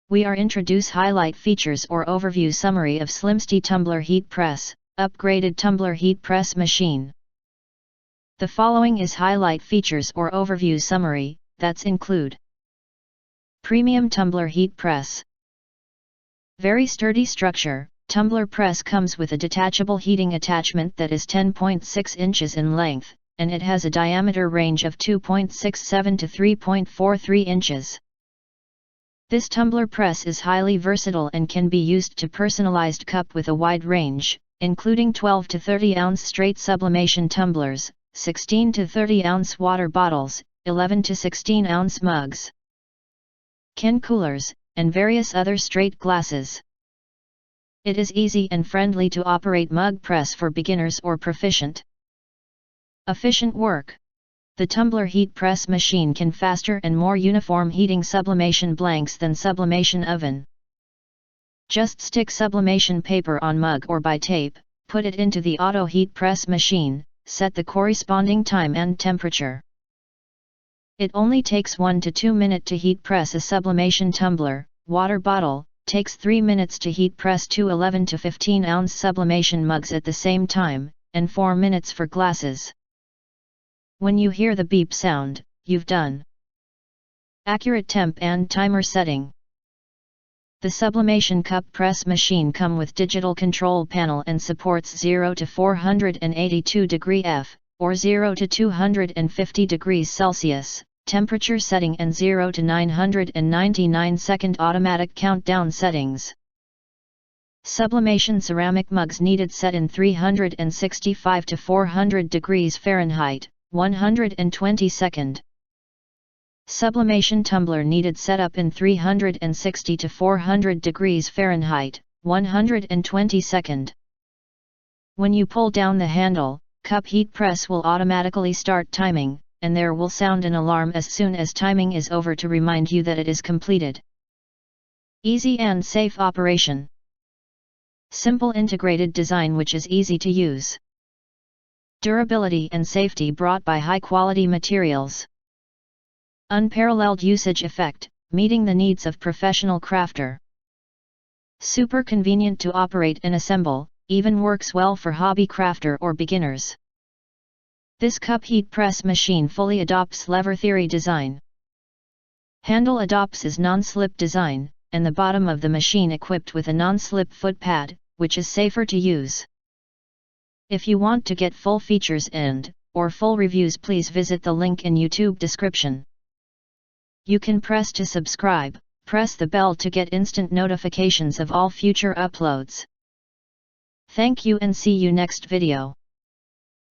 we are introduce highlight features or overview summary of SLIMSTY Tumbler Heat Press, upgraded tumbler heat press machine. The following is highlight features or overview summary, that's include. Premium tumbler heat press. Very sturdy structure, tumbler press comes with a detachable heating attachment that is 10.6 inches in length, and it has a diameter range of 2.67 to 3.43 inches. This tumbler press is highly versatile and can be used to personalized cup with a wide range, including 12 to 30 ounce straight sublimation tumblers, 16 to 30 ounce water bottles, 11 to 16 ounce mugs, can coolers, and various other straight glasses. It is easy and friendly to operate mug press for beginners or proficient. Efficient work. The tumbler heat press machine can faster and more uniform heating sublimation blanks than sublimation oven. Just stick sublimation paper on mug or by tape, put it into the auto heat press machine, set the corresponding time and temperature. It only takes 1 to 2 minutes to heat press a sublimation tumbler. Water bottle takes 3 minutes to heat press 2 11 to 15 ounce sublimation mugs at the same time, and 4 minutes for glasses. When you hear the beep sound, you've done. Accurate temp and timer setting. The sublimation cup press machine come with digital control panel and supports 0 to 482 degree F, or 0 to 250 degrees Celsius, temperature setting and 0 to 999 second automatic countdown settings. Sublimation ceramic mugs needed set in 365 to 400 degrees Fahrenheit, 120 second. Sublimation tumbler needed setup in 360 to 400 degrees Fahrenheit, 120 second. When you pull down the handle, cup heat press will automatically start timing, and there will sound an alarm as soon as timing is over to remind you that it is completed. Easy and safe operation. Simple integrated design which is easy to use. Durability and safety brought by high-quality materials. Unparalleled usage effect, meeting the needs of professional crafter. Super convenient to operate and assemble, even works well for hobby crafter or beginners. This cup heat press machine fully adopts lever theory design. Handle adopts is non-slip design, and the bottom of the machine equipped with a non-slip foot pad, which is safer to use. If you want to get full features or full reviews, please visit the link in YouTube description. You can press to subscribe, press the bell to get instant notifications of all future uploads. Thank you and see you next video.